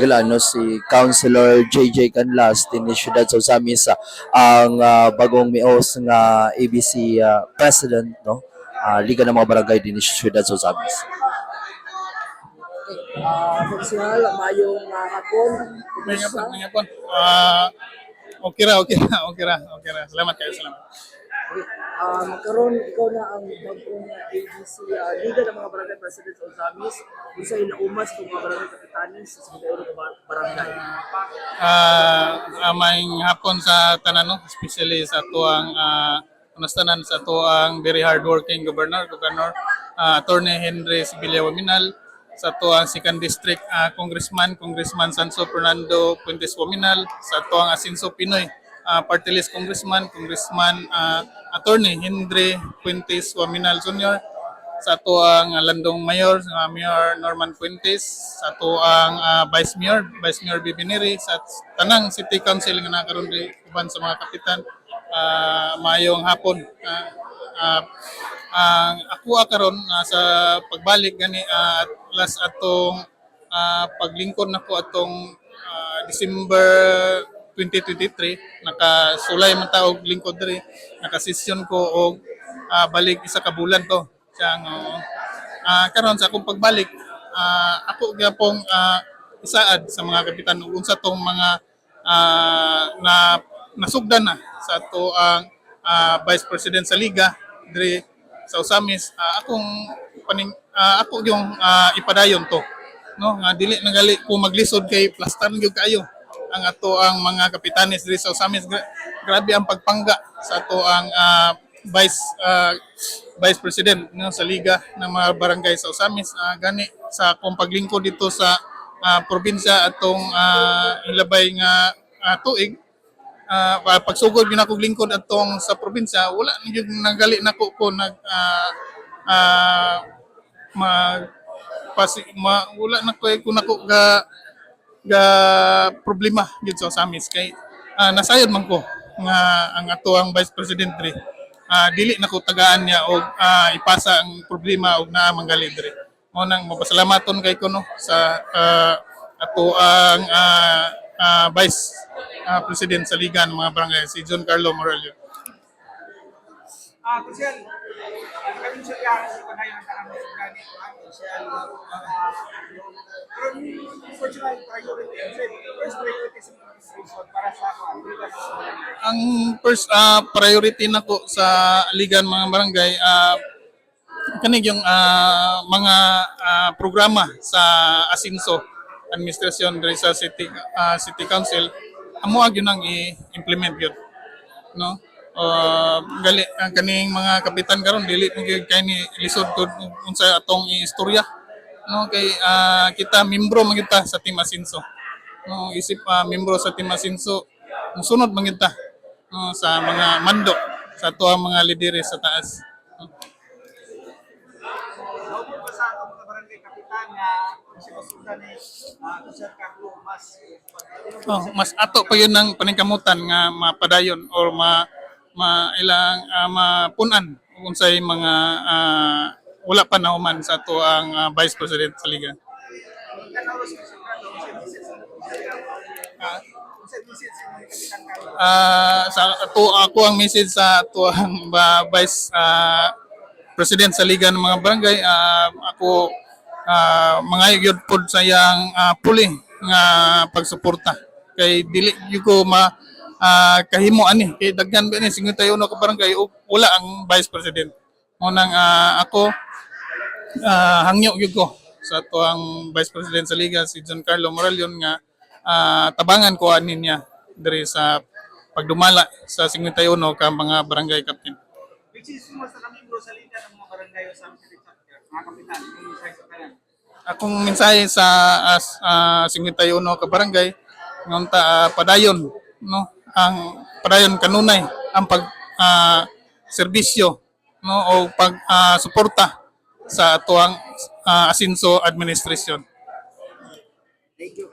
Ano si Councilor JJ Canlas din ni Syudad sa Usamis ang bagong mios nga ABC President no Liga ng mga Barangay din ni Syudad sa Usamis. Konsyal, mayong hapon. May hapon. Okay ra, okay ra, okay ra, okay ra. Salamat kayo, salamat. Karon ikaw na ang bagong ABC Liga ng mga Barangay President sa Ozamis. Kung sa inaumas ng mga barangay kapitanes sa Sumidero ng barangay. May hapon sa tanan, no? Especially sa tuang kanastanan sa tuang very hardworking governor, Attorney Henry Sibilia Waminal, sa tuang second district Congressman Sanso Fernando Puentes Waminal, sa tuang Asinso Pinoy party list Congressman Attorney Henry Puentes Waminal Jr., sa tuang Landong Mayor Mayor Norman Puentes, sa tuang Vice Mayor Bibiniri, sa tanang City Council nga nakaroon di uban sa mga kapitan. Mayong hapon. Ang ako karon sa pagbalik gani last atong paglingkod nako atong December 2023, nakasulay man ta og lingkod diri, nakasesyon ko og balik isa ka bulan to siyang karon sa akong pagbalik. Ako gyapong isaad sa mga kapitan ug unsa tong mga na nasugdan na sa ato ang Vice President sa Liga diri sa Usamis. Ako yung ipadayon to, no, nga dili nagali ko maglisod kay plastar gyud kayo ang ato ang mga kapitanes diri sa Usamis. Grabe ang pagpangga sa ato ang Vice President no, sa Liga ng mga barangay sa Usamis. Gani sa akong paglingkod dito sa probinsya atong ilabay nga tuig, pagsugod gyud ako lingkod atong sa probinsya, wala ni gyud nagali nako ko nag wala na ko nako ga problema gyud sa Usamis kay nasayod man ko nga ang ato ang Vice President diri dili nako tagaan niya og ipasa ang problema og naa manggali diri. Mo nang mapasalamaton kay ko no sa ato ang Vice President sa Liga ng mga Barangay, si John Carlo Morelio. Konsyal, kami siya kaya sa panayon ng tanang gani ko konsyal. Pero unfortunately, first priority sa administration para sa Liga ng mga Barangay. Ang first priority nako sa Liga ng mga Barangay kanig yung mga programa sa Asinso administrasyon diri sa City Council, amo gyud nang i-implement gyud, no. Gali ang kaning mga kapitan karon dili gyud kay ni lisod gud unsa atong istorya, no, kay kita membro man kita sa Team Asinso, no, isip membro sa Team Asinso musunod man kita, no, sa mga mando sa tuang mga lidere sa taas, no. Sa mga barangay kapitan nga si Masuda ni Konsyal Carlo Mas ato pa yun ang paningkamutan nga mapadayon or ilang mapunan kung sa mga wala pa nahuman sa ato ang Vice President sa Liga. Sa ato ako ang message sa ato ang Vice President sa Liga ng mga Barangay, ako mga gyud pod sa yang puli nga pagsuporta kay dili gyud ko kahimo ani kay daghan ba ni 51 ka barangay ug wala ang Vice President. Mo nang ako hangyo gyud ko sa ato ang Vice President sa Liga, si John Carlo Moralion, nga tabangan ko ani niya diri sa pagdumala sa 51 ka mga barangay captain. which is mas nakamimbro sa Liga ng mga barangay sa mga kapitan, yung sa kanan. Akong mensahe sa 51 ka barangay ngunta padayon, no, ang padayon kanunay ang pag serbisyo, no, o pag suporta sa atuang Asinso administration. Thank you.